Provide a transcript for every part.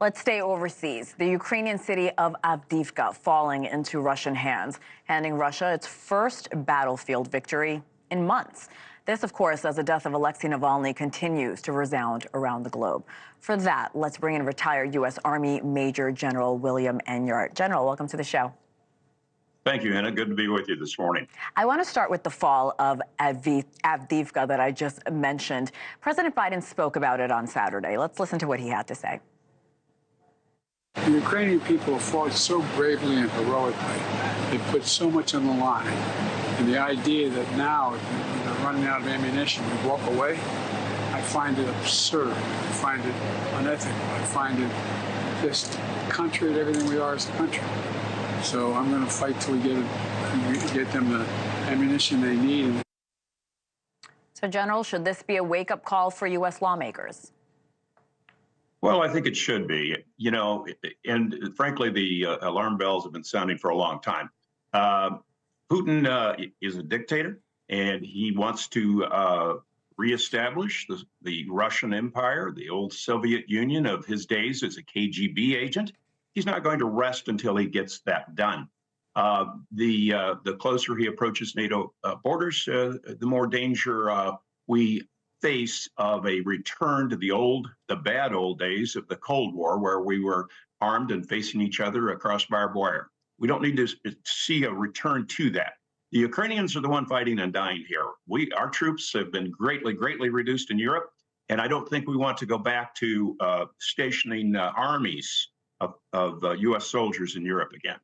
Let's stay overseas. The Ukrainian city of Avdiivka falling into Russian hands, handing Russia its first battlefield victory in months. This, of course, as the death of Alexei Navalny continues to resound around the globe. For that, let's bring in retired U.S. Army Major General William Enyart. General, welcome to the show. Thank you, Hena. Good to be with you this morning. I want to start with the fall of Avdiivka that I just mentioned. President Biden spoke about it on Saturday. Let's listen to what he had to say. The Ukrainian people fought so bravely and heroically. They put so much on the line. And the idea that now, when they're running out of ammunition, we walk away, I find it absurd. I find it unethical. I find it just contrary to everything we are as a country. So I'm going to fight till we get them the ammunition they need. So, General, should this be a wake-up call for U.S. lawmakers? Well, I think it should be. You know, and frankly, the alarm bells have been sounding for a long time. Putin is a dictator, and he wants to reestablish the Russian Empire, the old Soviet Union of his days as a KGB agent. He's not going to rest until he gets that done. The closer he approaches NATO borders, the more danger we face of a return to the bad old days of the Cold War, where we were armed and facing each other across barbed wire. We don't need to see a return to that. The Ukrainians are the one fighting and dying here. Our troops have been greatly reduced in Europe, and I don't think we want to go back to stationing armies of U.S. soldiers in Europe again.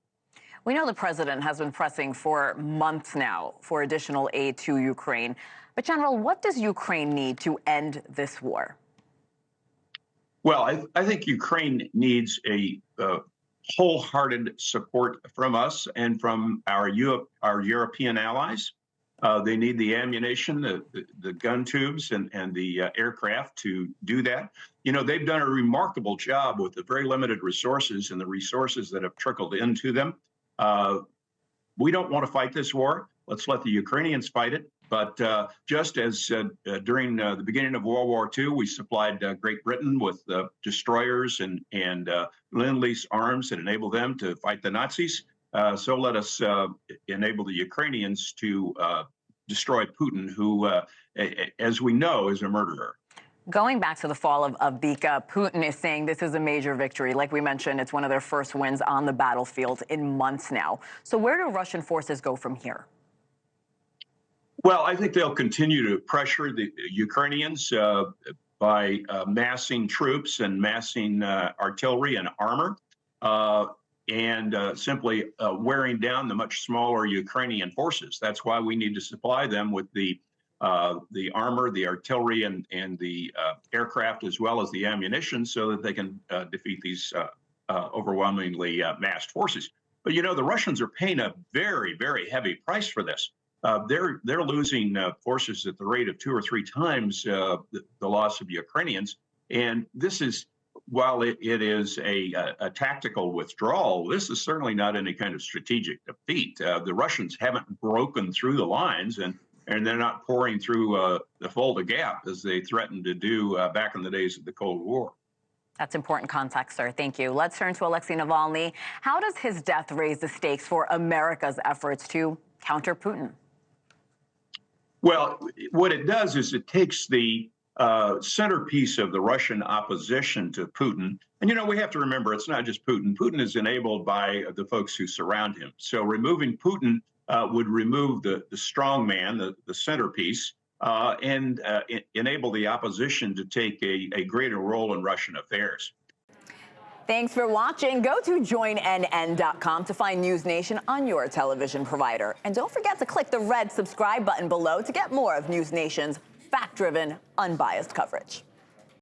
We know the president has been pressing for months now for additional aid to Ukraine. But, General, what does Ukraine need to end this war? Well, I think Ukraine needs a wholehearted support from us and from our European allies. They need the ammunition, the gun tubes, and the aircraft to do that. You know, they've done a remarkable job with the very limited resources and the resources that have trickled into them. We don't want to fight this war. Let's let the Ukrainians fight it. But just as during the beginning of World War II, we supplied Great Britain with destroyers and Lend-Lease arms that enable them to fight the Nazis. So let us enable the Ukrainians to destroy Putin, who, as we know, is a murderer. Going back to the fall of Avdiivka, Putin is saying this is a major victory. Like we mentioned, it's one of their first wins on the battlefield in months now. So where do Russian forces go from here? Well, I think they'll continue to pressure the Ukrainians by massing troops and massing artillery and armor, and simply wearing down the much smaller Ukrainian forces. That's why we need to supply them with the armor, the artillery, and the aircraft, as well as the ammunition, so that they can defeat these overwhelmingly massed forces. But you know, the Russians are paying a very heavy price for this. They're losing forces at the rate of 2 or 3 times the loss of Ukrainians, and this is, while it is a tactical withdrawal, this is certainly not any kind of strategic defeat. The Russians haven't broken through the lines, and they're not pouring through the Fulda Gap as they threatened to do back in the days of the Cold War. That's important context, sir. Thank you. Let's turn to Alexei Navalny. How does his death raise the stakes for America's efforts to counter Putin? Well, what it does is it takes the centerpiece of the Russian opposition to Putin. And, you know, we have to remember, it's not just Putin. Putin is enabled by the folks who surround him. So removing Putin would remove the strong man, the centerpiece, and enable the opposition to take a greater role in Russian affairs. Thanks for watching. Go to joinnn.com to find NewsNation on your television provider. And don't forget to click the red subscribe button below to get more of NewsNation's fact-driven, unbiased coverage.